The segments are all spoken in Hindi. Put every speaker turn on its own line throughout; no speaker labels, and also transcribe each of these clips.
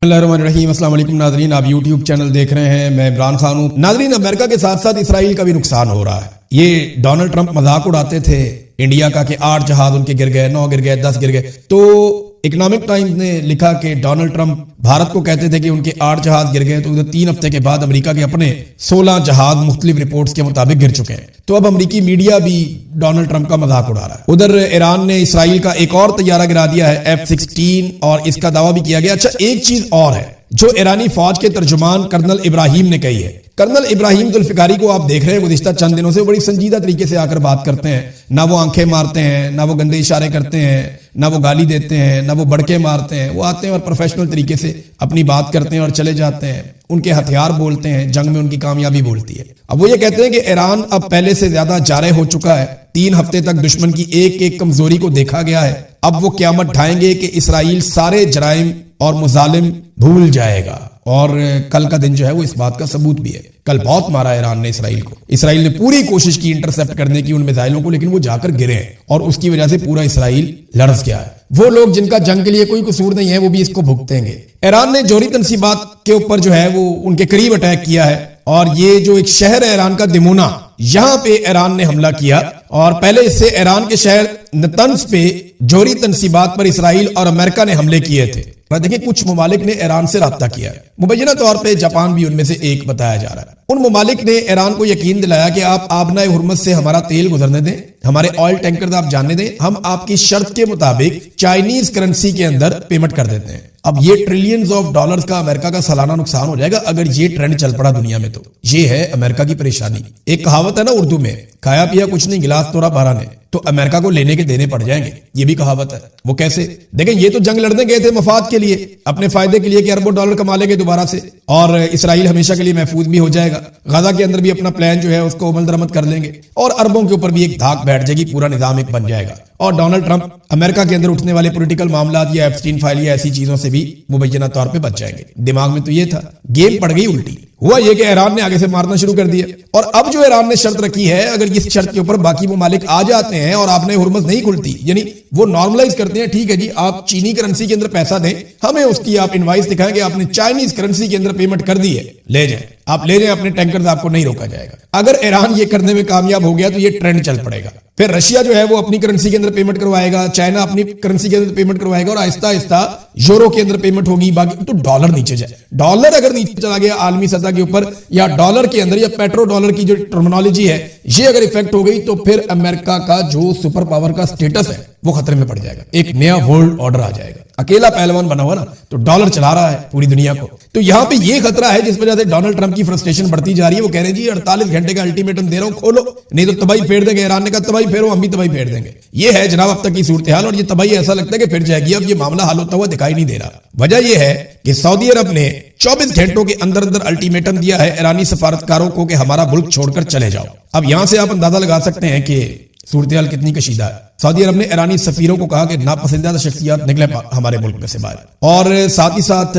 बिस्मिल्लाहिर्रहमानिर्रहीम। अस्सलाम वालेकुम नाज़रीन, आप यूट्यूब चैनल देख रहे हैं। मैं इमरान खान हूँ। नाज़रीन, अमेरिका के साथ साथ इसराइल का भी नुकसान हो रहा है। ये डोनाल्ड ट्रंप मजाक उड़ाते थे इंडिया का कि 8 जहाज उनके गिर गए, 9 गिर गए, 10 गिर गए। तो इकोनॉमिक टाइम्स ने लिखा कि डोनाल्ड ट्रंप भारत को कहते थे कि उनके 8 जहाज गिर गए, तो उधर 3 हफ्ते के बाद अमेरिका के अपने 16 जहाज मुख्तलिफ रिपोर्ट्स के मुताबिक गिर चुके हैं। तो अब अमेरिकी मीडिया भी डोनाल्ड ट्रंप का मजाक उड़ा रहा है। उधर ईरान ने इसराइल का एक और तैयारा गिरा दिया है F-16, और इसका दावा भी किया गया। अच्छा, एक चीज और है जो ईरानी फौज के तर्जुमान कर्नल इब्राहिम ने कही है। कर्नल इब्राहिम जुल्फिकारी को आप देख रहे हैं, गुज़िश्ता चंद दिनों से बड़ी संजीदा तरीके से आकर बात करते हैं। ना वो आंखें मारते हैं, ना वो गंदे इशारे करते हैं, ना वो गाली देते हैं, ना वो बड़के मारते हैं। वो आते हैं और प्रोफेशनल तरीके से अपनी बात करते हैं और चले जाते हैं। उनके हथियार बोलते हैं, जंग में उनकी कामयाबी बोलती है। अब वो ये कहते हैं कि ईरान अब पहले से ज्यादा जारे हो चुका है। 3 हफ्ते तक दुश्मन की एक एक कमजोरी को देखा गया है। अब वो क़यामत ढाएंगे कि इसराइल सारे जराइम और मुजालिम भूल जाएगा। और कल का दिन जो है वो इस बात का सबूत भी है। कल बहुत मारा ईरान ने इसराइल को। इसराइल ने पूरी कोशिश की इंटरसेप्ट करने की उन मिसाइलों को, लेकिन वो जाकर गिरे हैं और उसकी वजह से पूरा इसराइल लड़स गया है। वो लोग जिनका जंग के लिए कोई कसूर नहीं है वो भी इसको भुगतेंगे। ईरान ने जोहरी तनसीबात के ऊपर जो है वो उनके करीब अटैक किया है, और ये जो एक शहर है ईरान का दिमोना, यहां पे ईरान ने हमला किया। और पहले इससे ईरान के शहर नतंज पे जोहरी तनसीबात पर इसराइल और अमेरिका ने हमले किए थे। देखिए, कुछ ममालिक ने ईरान से राब्ता किया है। मुबैना तौर पे जापान भी उनमें से एक बताया जा रहा है। उन ममालिक ने ईरान को यकीन दिलाया कि आप आबनाए हुर्मत से हमारा तेल गुजरने दें, हमारे ऑयल टैंकर आप जाने दें, हम आपकी शर्त के मुताबिक चाइनीज करेंसी के अंदर पेमेंट कर देते हैं। अब ये ट्रिलियंस ऑफ डॉलर्स का अमेरिका का सालाना नुकसान हो जाएगा अगर ये ट्रेंड चल पड़ा दुनिया में। तो ये है अमेरिका की परेशानी। एक कहावत है ना उर्दू में, खाया पिया कुछ नहीं, गिलास तोड़ा बारह ने। तो अमेरिका को लेने के देने पड़ जाएंगे, ये भी कहावत है। वो कैसे? देखें, ये तो जंग लड़ने गए थे मफाद के लिए, अपने फायदे के लिए कि अरबों डॉलर कमा लेंगे दोबारा से, और इसराइल हमेशा के लिए महफूज भी हो जाएगा। गजा के अंदर भी अपना प्लान जो है उसको अमल दरामद कर लेंगे, और अरबों के ऊपर भी एक धाक बैठ जाएगी, पूरा निजाम एक बन जाएगा। और डोनाल्ड ट्रंप अमेरिका के अंदर उठने वाले पॉलिटिकल मामला या एप्स्टीन फाइल या ऐसी चीजों से भी मुबैना तौर पे बच जाएंगे। दिमाग में तो ये था, गेम पड़ गई उल्टी। हुआ ये कि ईरान ने आगे से मारना शुरू कर दिया, और अब जो ईरान ने शर्त रखी है, अगर इस शर्त के ऊपर बाकी ममालिक आ जाते हैं और आपने हुर्मत नहीं खुलती, यानी वो नॉर्मलाइज करते हैं, ठीक है जी आप चीनी करेंसी के अंदर पैसा दें, हमें उसकी आप इनवाइस दिखाएं कि आपने चाइनीज करेंसी के अंदर पेमेंट कर दी है, ले जाएं, आप ले जाएं अपने टैंकर, आपको नहीं रोका जाएगा। अगर ईरान ये करने में कामयाब हो गया तो ये ट्रेंड चल पड़ेगा। फिर रशिया जो है वो अपनी करेंसी के अंदर पेमेंट करवाएगा, चाइना अपनी करेंसी के अंदर पेमेंट करवाएगा, और आहिस्ता आहिस्ता यूरो के अंदर पेमेंट होगी, बाकी तो डॉलर नीचे जाए। डॉलर अगर नीचे चला गया आलमी सतह के ऊपर, या डॉलर के अंदर या पेट्रो डॉलर की जो टर्मिनोलॉजी है ये अगर इफेक्ट हो गई, तो फिर अमेरिका का जो सुपर पावर का स्टेटस है वो खतरे में पड़ जाएगा। एक नया वर्ल्ड ऑर्डर आ जाएगा। अकेला पहलवान बना हुआ ना, तो डॉलर चला रहा है पूरी दुनिया को। तो यहां पे ये खतरा है जिस वजह से डोनाल्ड ट्रंप की फ्रस्ट्रेशन बढ़ती जा रही है। वो कह रहे हैं जी 48 घंटे का अल्टीमेटम दे रहा हूं, खोलो, नहीं तो तबाही फेर देंगे। ईरान ने कहा तबाही फेरो, हम भी तबाही फेर देंगे। ये है जनाब अब तक की सूरत हाल, और ये तबाही ऐसा लगता है कि फिर जाएगी। अब ये मामला हल होता हुआ दिखाई नहीं दे रहा। वजह यह है कि सऊदी अरब ने 24 घंटों के अंदर अंदर अल्टीमेटम दिया है ईरानी सफारतकारों को कि हमारा मुल्क छोड़कर चले जाओ। अब यहां से आप अंदाजा लगा सकते हैं कि सूरत हाल कितनी कशीदा है। सऊदी अरब ने ईरानी सफीरों को कहा कि नापसंदीदा शख्सियत निकले हमारे मुल्क में से बाहर, और साथ ही साथ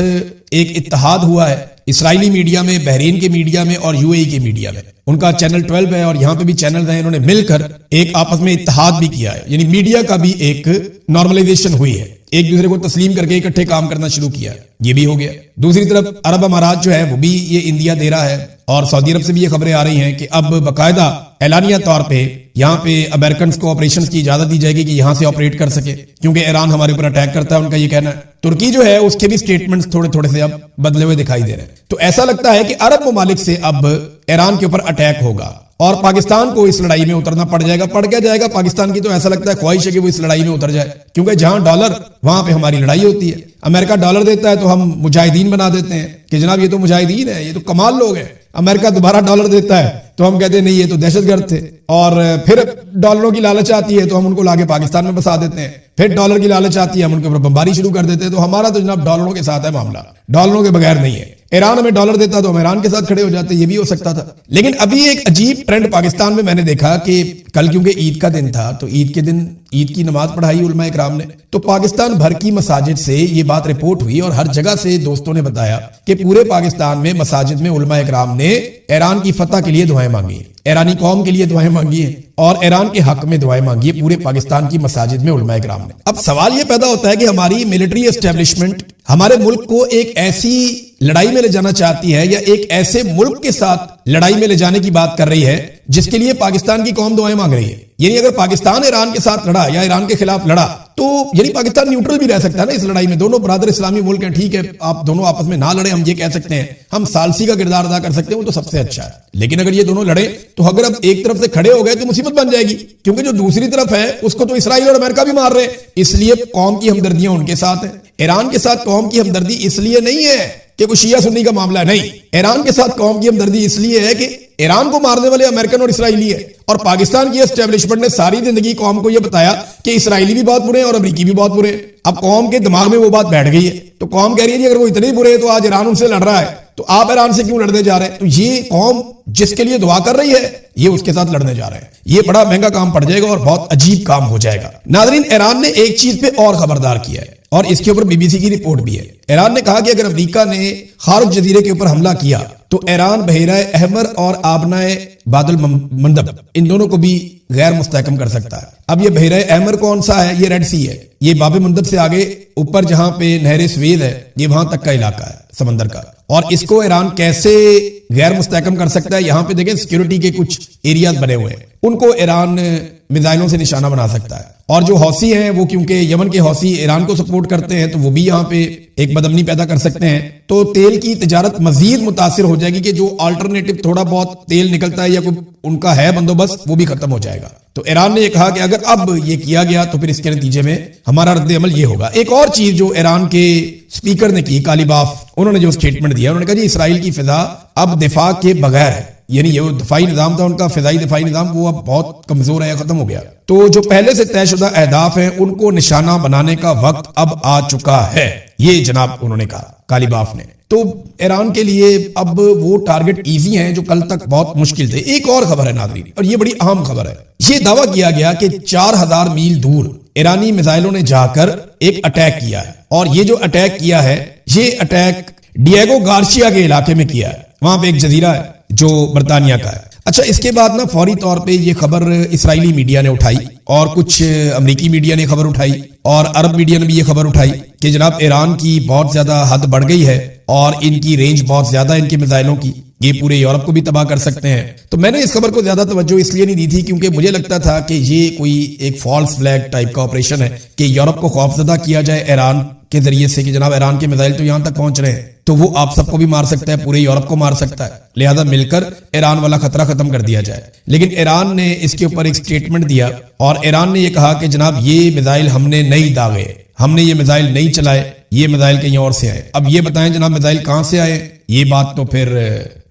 एक इत्तेहाद हुआ है इसराइली मीडिया में, बहरीन के मीडिया में और यूएई के मीडिया में। उनका चैनल 12 है और यहां पे भी चैनल है, इन्होंने मिलकर एक आपस में इत्तेहाद भी किया है, यानी मीडिया का भी एक नॉर्मलाइजेशन हुई है, एक दूसरे को तस्लीम करके इकट्ठे काम करना शुरू किया है। ये भी हो गया। दूसरी तरफ अरब अमारात जो है वो भी ये इंडिया दे रहा है, और सऊदी अरब से भी ये खबरें आ रही हैं कि अब बाकायदा ऐलानिया तौर पे यहाँ पे अमेरिकन को ऑपरेशंस की इजाजत दी जाएगी कि यहां से ऑपरेट कर सके, क्योंकि ईरान हमारे ऊपर अटैक करता है, उनका ये कहना है। तुर्की जो है उसके भी स्टेटमेंट्स थोड़े थोड़े से अब बदले हुए दिखाई दे रहे हैं। तो ऐसा लगता है कि अरब ममालिक से अब ईरान के ऊपर अटैक होगा, और पाकिस्तान को इस लड़ाई में उतरना पड़ जाएगा। पड़ क्या जाएगा पाकिस्तान की? तो ऐसा लगता है ख्वाहिश है कि वो इस लड़ाई में उतर जाए, क्योंकि जहां डॉलर वहां पे हमारी लड़ाई होती है। अमेरिका डॉलर देता है तो हम मुजाहिदीन बना देते हैं कि जनाब ये तो मुजाहिदीन है, ये तो कमाल लोग हैं। अमेरिका दोबारा डॉलर देता है तो हम कहते हैं नहीं ये तो दहशतगर्द थे, और फिर डॉलरों की लालच आती है तो हम उनको लाके पाकिस्तान में बसा देते हैं। फिर डॉलर की लालच आती है, हम उनके ऊपर बमबारी शुरू कर देते हैं। तो हमारा तो जनाब डॉलरों के साथ है मामला, डॉलरों के बगैर नहीं है। ईरान हमें डॉलर देता तो हम ईरान के साथ खड़े हो जाते, ये भी हो सकता था। लेकिन अभी एक अजीब ट्रेंड पाकिस्तान में मैंने देखा कि कल क्योंकि ईद का दिन था, तो ईद के दिन ईद की नमाज पढ़ाई उलमा इकराम ने, तो पाकिस्तान भर की मसाजिद से ये बात रिपोर्ट हुई, और हर जगह से दोस्तों ने बताया कि पूरे पाकिस्तान में मसाजिद में उलमा इकराम ने ईरान की फतह के लिए दुआएं मांगी। ईरानी कौम के लिए दुआएं मांगी हैं और ईरान के हक में दुआएं मांगी है पूरे पाकिस्तान की मसाजिद में उलमाए किराम ने। अब सवाल यह पैदा होता है कि हमारी मिलिट्री एस्टेब्लिशमेंट हमारे मुल्क को एक ऐसी लड़ाई में ले जाना चाहती है या एक ऐसे मुल्क के साथ लड़ाई में ले जाने की बात कर रही है जिसके लिए पाकिस्तान की कौम दुआएं मांग रही है। यानी अगर पाकिस्तान ईरान के साथ लड़ा या ईरान के खिलाफ लड़ा तो यानी पाकिस्तान न्यूट्रल भी रह सकता है ना इस लड़ाई में। दोनों बरादर इस्लामी मुल्क हैं, ठीक है, आप दोनों आपस में ना लड़े, हम ये कह सकते हैं, हम सालसी का किरदार अदा कर सकते हैं, वो तो सबसे अच्छा है। लेकिन अगर ये दोनों लड़े तो अगर अब एक तरफ से खड़े हो गए तो मुसीबत बन जाएगी, क्योंकि जो दूसरी तरफ है उसको तो इसराइल और अमेरिका भी मार रहे हैं। इसलिए कौम की हमदर्दियां उनके साथ है। ईरान के साथ कौम की हमदर्दी इसलिए नहीं है कि कोई शिया सुन्नी का मामला नहीं, ईरान के साथ कौम की हमदर्दी इसलिए है कि ईरान को मारने वाले अमेरिकन और इसराइली है और पाकिस्तान की एस्टेब्लिशमेंट ने सारी जिंदगी कौम को यह बताया कि इसराइली भी बहुत बुरे हैं और अमेरिकी भी बहुत बुरे हैं। अब कौम के दिमाग में वो बात बैठ गई है तो कौम कह रही है कि अगर वो इतने ही बुरे हैं तो आज ईरान उनसे लड़ रहा है तो आप ईरान से क्यों लड़ने जा रहे हैं। तो ये कौम जिसके लिए दुआ कर रही है ये उसके साथ लड़ने जा रहे हैं। ये बड़ा महंगा काम पड़ जाएगा और बहुत अजीब काम हो जाएगा। नाज़रीन, ईरान ने एक चीज पे और खबरदार किया है और इसके ऊपर बीबीसी की रिपोर्ट भी है। ईरान ने कहा कि अगर अमेरिका ने खारज जजीरे के ऊपर हमला किया तो ईरान बहराए अहमर और आबनाए बादल मंदब इन दोनों को भी गैर मुस्तहकम कर सकता है। अब ये बहराए अहमर कौन सा है? ये रेड सी है। ये बाब मंदब से आगे ऊपर जहां पे नहर स्वेद है ये वहां तक का इलाका है समंदर का। और इसको ईरान कैसे गैर मुस्तहकम कर सकता है? यहां पे देखें सिक्योरिटी के कुछ एरियाज बने हुए हैं, उनको ईरान मिसाइलों से निशाना बना सकता है। और जो हौसी हैं वो क्योंकि यमन के हौसी ईरान को सपोर्ट करते हैं तो वो भी यहाँ पे एक बदअमनी पैदा कर सकते हैं। तो तेल की तिजारत मजीद मुतासिर हो जाएगी कि जो अल्टरनेटिव थोड़ा बहुत तेल निकलता है या कोई उनका है बंदोबस्त वो भी खत्म हो जाएगा। तो ईरान ने कहा कि अगर अब ये किया गया तो फिर इसके नतीजे में हमारा रद्द अमल ये होगा। एक और चीज जो ईरान के स्पीकर ने की, कालीबाफ, उन्होंने जो स्टेटमेंट दिया, उन्होंने कहा जी इसराइल की फिजा अब दिफा के बगैर है। यानी ये दफाई निजाम था उनका, फिजाई दफाई निजाम, वो अब बहुत कमजोर है, खत्म हो गया। तो जो पहले से तयशुदा अहदाफ हैं उनको निशाना बनाने का वक्त अब आ चुका है, ये जनाब उन्होंने कहा कालीबाफ ने। तो ईरान के लिए अब वो टारगेट इजी हैं जो कल तक बहुत मुश्किल थे। एक और खबर है नाज़रीन और ये बड़ी अहम खबर है। ये दावा किया गया कि 4000 मील दूर ईरानी मिसाइलों ने जाकर एक अटैक किया है और ये जो अटैक किया है ये अटैक डिएगो गार्सिया के इलाके में किया है। वहां पे एक जजीरा है जो बरतानिया का है। अच्छा, इसके बाद ना फौरी तौर पे ये खबर इसराइली मीडिया ने उठाई और कुछ अमरीकी मीडिया ने खबर उठाई और अरब मीडिया ने भी ये खबर उठाई कि जनाब ईरान की बहुत ज्यादा हद बढ़ गई है और इनकी रेंज बहुत ज्यादा है इनकी मिसाइलों की, ये पूरे यूरोप को भी तबाह कर सकते हैं। तो मैंने इस खबर को ज्यादा तवज्जो इसलिए नहीं दी थी क्योंकि मुझे लगता था कि ये कोई एक फॉल्स फ्लैग टाइप का ऑपरेशन है कि यूरोप को खौफजदा किया जाए ईरान के जरिए से कि जनाब ईरान के मिसाइल तो यहां तक पहुंच रहे हैं तो वो आप सबको भी मार सकता है, पूरे यूरोप को मार सकता है, लिहाजा मिलकर ईरान वाला खतरा खत्म कर दिया जाए। लेकिन ईरान ने इसके ऊपर एक स्टेटमेंट दिया और ईरान ने ये कहा कि जनाब ये मिसाइल हमने नहीं दागे, हमने ये मिसाइल नहीं चलाए, ये मिसाइल कहीं और से आए। अब ये बताएं जनाब मिसाइल कहां से आए, ये बात तो फिर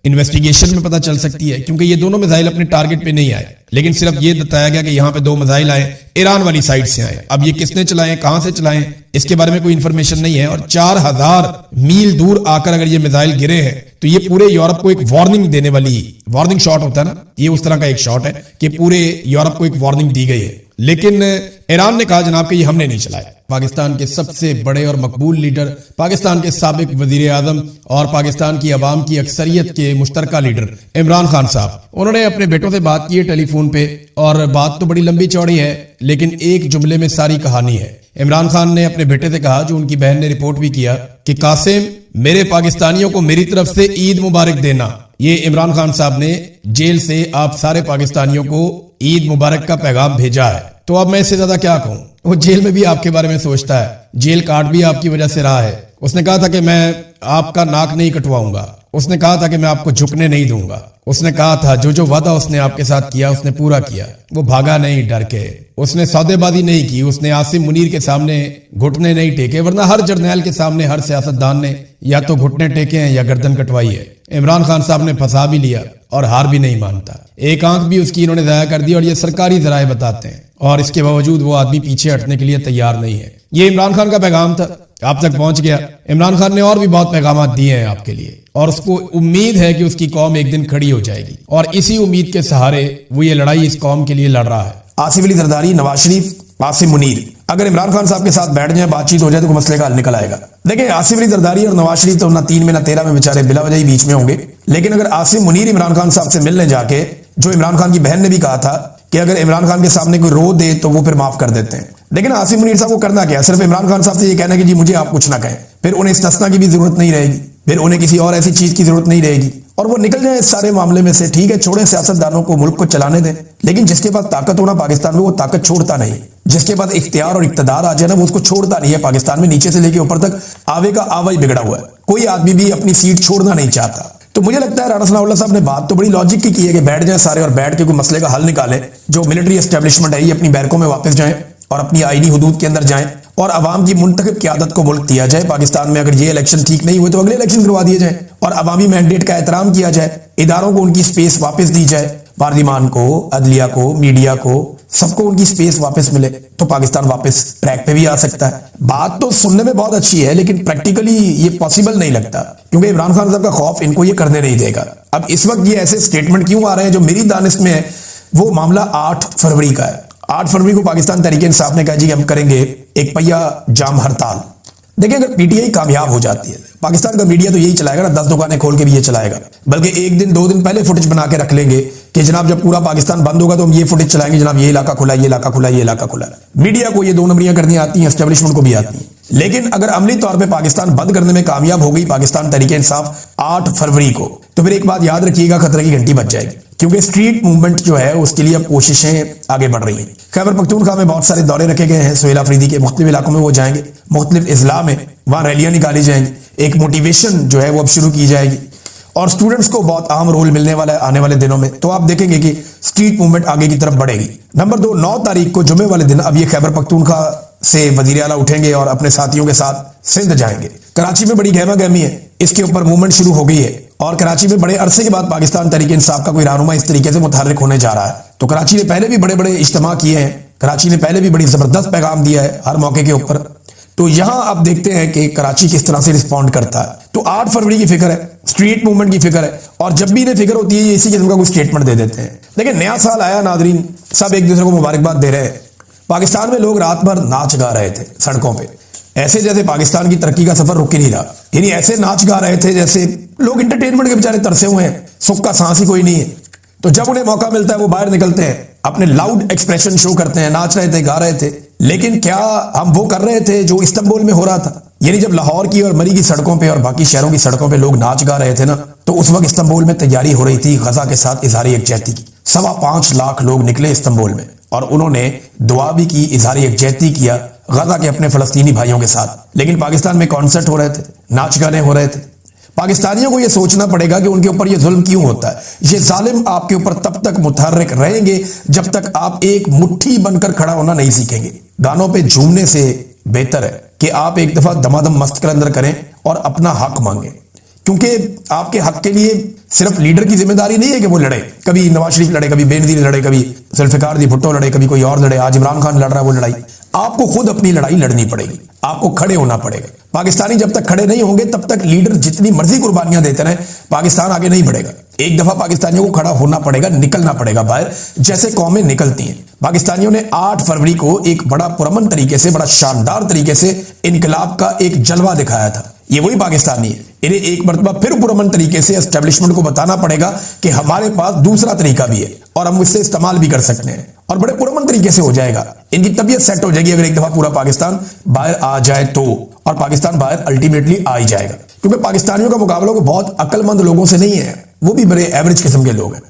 इन्वेस्टिगेशन में पता चल सकती है क्योंकि ये दोनों मिसाइल अपने टारगेट पे नहीं आए, लेकिन सिर्फ ये बताया गया कि यहाँ पे 2 मिसाइल आए, ईरान वाली साइड से आए। अब ये किसने चलाए, कहां से चलाए, इसके बारे में कोई इंफॉर्मेशन नहीं है। और 4000 मील दूर आकर अगर ये मिसाइल गिरे हैं तो ये पूरे यूरोप को एक वार्निंग देने वाली, वार्निंग शॉट होता है ना, ये उस तरह का एक शॉट है कि पूरे यूरोप को एक वार्निंग दी गई है। लेकिन ईरान ने कहा जनाब कि ये हमने नहीं चलाया। पाकिस्तान के सबसे बड़े और मकबूल लीडर, पाकिस्तान के साबिक वजीर आजम और पाकिस्तान की आवाम की अक्सरियत के मुश्तरका लीडर इमरान खान साहब, उन्होंने अपने बेटों से बात की है टेलीफोन पे और बात तो बड़ी लंबी चौड़ी है लेकिन एक जुमले में सारी कहानी है। इमरान खान ने अपने बेटे से कहा, जो उनकी बहन ने रिपोर्ट भी किया, कि कासिम मेरे पाकिस्तानियों को मेरी तरफ से ईद मुबारक देना। ये इमरान खान साहब ने जेल से आप सारे पाकिस्तानियों को ईद मुबारक का पैगाम भेजा है। तो अब मैं इससे ज्यादा क्या कहूं, वो जेल में भी आपके बारे में सोचता है, जेल काट भी आपकी वजह से रहा है। उसने कहा था कि मैं आपका नाक नहीं कटवाऊंगा, उसने कहा था कि मैं आपको झुकने नहीं दूंगा, उसने कहा था जो जो वादा उसने आपके साथ किया उसने पूरा किया, वो भागा नहीं डर के, उसने सौदेबाजी नहीं की, उसने आसिम मुनीर के सामने घुटने नहीं टेके, वरना हर जर्नैल के सामने हर सियासतदान ने या तो घुटने टेके हैं या गर्दन कटवाई है। इमरान खान साहब ने फंसा भी लिया और हार भी नहीं मानता, एक आंख भी उसकी इन्होंने जाया कर दी और ये सरकारी जराए बताते हैं और इसके बावजूद वो आदमी पीछे हटने के लिए तैयार नहीं है। ये इमरान खान का पैगाम था, आप तक पहुंच गया। इमरान खान ने और भी बहुत पैगाम दिए हैं आपके लिए और उसको उम्मीद है कि उसकी कौम एक दिन खड़ी हो जाएगी और इसी उम्मीद के सहारे वो ये लड़ाई इस कौम के लिए लड़ रहा है। आसिफ अली जरदारी, नवाज शरीफ, आसिम मुनीर, अगर इमरान खान साहब के साथ बैठ जाए, बातचीत हो जाए तो मसले का हल निकल आएगा। देखिए आसिफ अली जरदारी और नवाज शरीफ तो ना 3 में ना 13 में बेचारे बिला वजह ही बीच में होंगे, लेकिन अगर आसिम मुनीर इमरान खान साहब से मिलने जाके जो इमरान खान की बहन ने भी कहा था कि अगर इमरान खान के सामने कोई रो दे तो वो फिर माफ कर देते हैं। लेकिन आसिम मुनीर साहब को करना क्या, सिर्फ इमरान खान साहब से ये कहना कि जी मुझे आप कुछ ना कहें, फिर उन्हें इस्तिस्ना की भी जरूरत नहीं रहेगी, फिर उन्हें किसी और ऐसी चीज की जरूरत नहीं रहेगी और वो निकल जाए इस सारे मामले में से। ठीक है, छोड़े सियासतदानों को, मुल्क को चलाने दें, लेकिन जिसके पास ताकत होना पाकिस्तान में वो ताकत छोड़ता नहीं। जिसके पास इख्तियार और इक्तदार आ जाए ना वो उसको छोड़ता नहीं है। पाकिस्तान में नीचे से लेके ऊपर तक आवे का आवा ही बिगड़ा हुआ है, कोई आदमी भी अपनी सीट छोड़ना नहीं चाहता। तो मुझे लगता है राणा सनाउल्लाह साहब ने बात तो बड़ी लॉजिक की है कि बैठ जाएं सारे और बैठ के कोई मसले का हल निकालें। जो मिलिट्री एस्टेब्लिशमेंट है ये अपनी बैरकों में वापस जाएं और अपनी आईनी हुदूद के अंदर जाएं और अवाम की मुंतखब क़यादत को मुल्क दिया जाए। पाकिस्तान में अगर ये इलेक्शन ठीक नहीं हुए तो अगले इलेक्शन करवा दिए जाए और अवामी मैंडेट का एहतराम किया जाए, इदारों को उनकी स्पेस वापस दी जाए, पार्लिमान को, अदलिया को, मीडिया को, सबको उनकी स्पेस वापस मिले तो पाकिस्तान वापस ट्रैक पे भी आ सकता है। बात तो सुनने में बहुत अच्छी है लेकिन प्रैक्टिकली ये पॉसिबल नहीं लगता क्योंकि इमरान खान साहब का खौफ इनको ये करने नहीं देगा। अब इस वक्त ये ऐसे स्टेटमेंट क्यों आ रहे हैं जो मेरी दानिश में है, वो मामला 8 फरवरी का है। 8 फरवरी को पाकिस्तान तहरीक इंसाफ ने कहा जी हम करेंगे एक पहिया जाम हड़ताल। देखिए अगर पीटीआई कामयाब हो जाती है, पाकिस्तान का मीडिया तो यही चलाएगा ना, 10 दुकानें खोल के भी ये चलाएगा, बल्कि 1 दिन 2 दिन पहले फुटेज बना के रख लेंगे कि जनाब जब पूरा पाकिस्तान बंद होगा तो हम ये फुटेज चलाएंगे, जनाब ये इलाका खुला, ये इलाका खुला, ये इलाका खुला। मीडिया को ये 2 नंबरियां करनी आती हैं, एस्टेब्लिशमेंट को भी आती हैं। लेकिन अगर अमली तौर पे पाकिस्तान बंद करने में कामयाब हो गई पाकिस्तान तहरीक इंसाफ 8 फरवरी को, तो फिर एक बात याद रखिएगा, खतरे की घंटी बज जाएगी क्योंकि स्ट्रीट मूवमेंट जो है उसके लिए अब कोशिशें आगे बढ़ रही हैं। खैबर पख्तूनख्वा में बहुत सारे दौरे रखे गए हैं, सुहेल अफरीदी के मुख्तलिफ इलाकों में वो जाएंगे, मुख्तलिफ इजला में वहां रैलियां निकाली जाएंगी, एक मोटिवेशन जो है वो अब शुरू की जाएगी और स्टूडेंट्स को बहुत अहम रोल मिलने वाला है आने वाले दिनों में। तो आप देखेंगे कि स्ट्रीट मूवमेंट आगे की तरफ बढ़ेगी। नंबर 2, 9 तारीख को जुमे वाले दिन अब ये खैबर पख्तूनख्वा से वजीर आला उठेंगे और अपने साथियों के साथ सिंध जाएंगे। कराची में बड़ी गहमा गहमी है, इसके ऊपर मूवमेंट शुरू हो गई है और कराची में बड़े अरसे के बाद पाकिस्तान तहरीक इंसाफ का कोई रहनुमा इस तरीके से मुतहर्रिक होने जा रहा है। तो कराची ने पहले भी बड़े बड़े इज्तिमा किए हैं, कराची ने पहले भी बड़ी जबरदस्त पैगाम दिया है हर मौके के ऊपर। तो यहां आप देखते हैं कि कराची किस तरह से रिस्पॉन्ड करता है। तो 8 फरवरी की फिक्र है, स्ट्रीट मूवमेंट की फिक्र है और जब भी इन्हें फिक्र होती है ये इसी किस्म का कोई स्टेटमेंट दे देते हैं। लेकिन नया साल आया नादरीन, सब एक दूसरे को मुबारकबाद दे रहे हैं। पाकिस्तान में लोग रात भर नाच गा रहे थे सड़कों पे, ऐसे जैसे पाकिस्तान की तरक्की का सफर रुक ही नहीं रहा। यानी ऐसे नाच गा रहे थे जैसे लोग इंटरटेनमेंट के बेचारे तरसे हुए हैं, सुख का सांस ही कोई नहीं है। तो जब उन्हें मौका मिलता है वो बाहर निकलते हैं, अपने लाउड एक्सप्रेशन शो करते हैं, नाच रहे थे, गा रहे थे। लेकिन क्या हम वो कर रहे थे जो इस्तांबुल में हो रहा था? यानी जब लाहौर की और मरी की सड़कों पे और बाकी शहरों की सड़कों पे लोग नाच गा रहे थे ना, तो उस वक्त इस्तांबुल में तैयारी हो रही थी गजा के साथ इजहार यकजहती की। 5.25 लाख लोग निकले इस्तांबुल में और उन्होंने दुआ भी की, इजहार यकजहती किया गजा के अपने फलस्तीनी भाइयों के साथ। लेकिन पाकिस्तान में कॉन्सर्ट हो रहे थे, नाच गाने हो रहे थे। पाकिस्तानियों को यह सोचना पड़ेगा कि उनके ऊपर यह जुल्म क्यों होता है। ये जालिम आपके ऊपर तब तक मुतहर्रिक रहेंगे जब तक आप एक मुट्ठी बनकर खड़ा होना नहीं सीखेंगे। गानों पे झूमने से बेहतर है कि आप एक दफा दमादम मस्त कलंदर करें और अपना हक मांगे, क्योंकि आपके हक के लिए सिर्फ लीडर की जिम्मेदारी नहीं है कि वो लड़े। कभी नवाज शरीफ लड़े, कभी बेनजीर लड़े, कभी जुल्फिकार दी भुट्टो लड़े, कभी कोई और लड़े। आज इमरान खान लड़ रहा है वो लड़ाई। आपको खुद अपनी लड़ाई लड़नी पड़ेगी, आपको खड़े होना पड़ेगा। पाकिस्तानी जब तक खड़े नहीं होंगे तब तक लीडर जितनी मर्जी कुर्बानियां देते रहे, पाकिस्तान आगे नहीं बढ़ेगा। एक दफा पाकिस्तानियों को खड़ा होना पड़ेगा, निकलना पड़ेगा बाहर, जैसे कौमें निकलती हैं। पाकिस्तानियों ने 8 फरवरी को एक बड़ा पुरअमन तरीके से, बड़ा शानदार तरीके से इनकलाब का एक जलवा दिखाया था। ये वही पाकिस्तानी है। इन्हें एक मरतबा फिर पुरअमन तरीके से एस्टेब्लिशमेंट को बताना पड़ेगा कि हमारे पास दूसरा तरीका भी है और हम इससे इस्तेमाल भी कर सकते हैं और बड़े पुरअमन तरीके से हो जाएगा। इनकी तबीयत सेट हो जाएगी अगर एक दफा पूरा पाकिस्तान बाहर आ जाए तो, और पाकिस्तान बाहर अल्टीमेटली आ ही जाएगा, क्योंकि पाकिस्तानियों का मुकाबला को बहुत अक्लमंद लोगों से नहीं है, वो भी बड़े एवरेज किस्म के लोग हैं।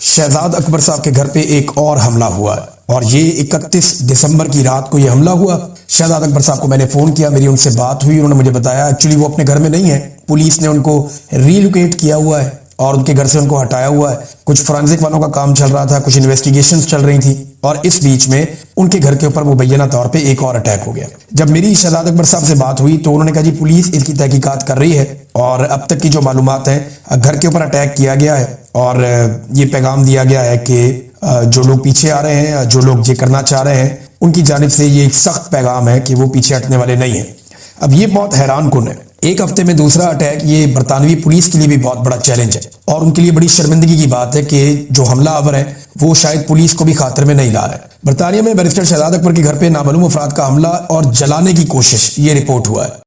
शहजाद अकबर साहब के घर पे एक और हमला हुआ है और ये 31 दिसंबर की रात को ये हमला हुआ। शहजाद अकबर साहब को मैंने फोन किया, मेरी उनसे बात हुई, उन्होंने मुझे बताया एक्चुअली वो अपने घर में नहीं है, पुलिस ने उनको रीलोकेट किया हुआ है और उनके घर से उनको हटाया हुआ है। कुछ फोरेंसिक वालों का काम चल रहा था, कुछ इन्वेस्टिगेशंस चल रही थी और इस बीच में उनके घर के ऊपर मुबैना तौर पे एक और अटैक हो गया। जब मेरी शहजाद अकबर साहब से बात हुई तो उन्होंने कहा जी पुलिस इसकी तहकीकात कर रही है और अब तक की जो मालूमात है, घर के ऊपर अटैक किया गया है और ये पैगाम दिया गया है कि जो लोग पीछे आ रहे हैं, जो लोग ये करना चाह रहे हैं, उनकी जानिब से ये एक सख्त पैगाम है कि वो पीछे हटने वाले नहीं है। अब ये बहुत हैरान कुन है, एक हफ्ते में दूसरा अटैक, ये बरतानवी पुलिस के लिए भी बहुत बड़ा चैलेंज है और उनके लिए बड़ी शर्मिंदगी की बात है कि जो हमलावर है वो शायद पुलिस को भी खातिर में नहीं ला रहे। बरतानिया में बैरिस्टर शहजाद अकबर के घर पे नामालूम अफराद का हमला और जलाने की कोशिश, ये रिपोर्ट हुआ है।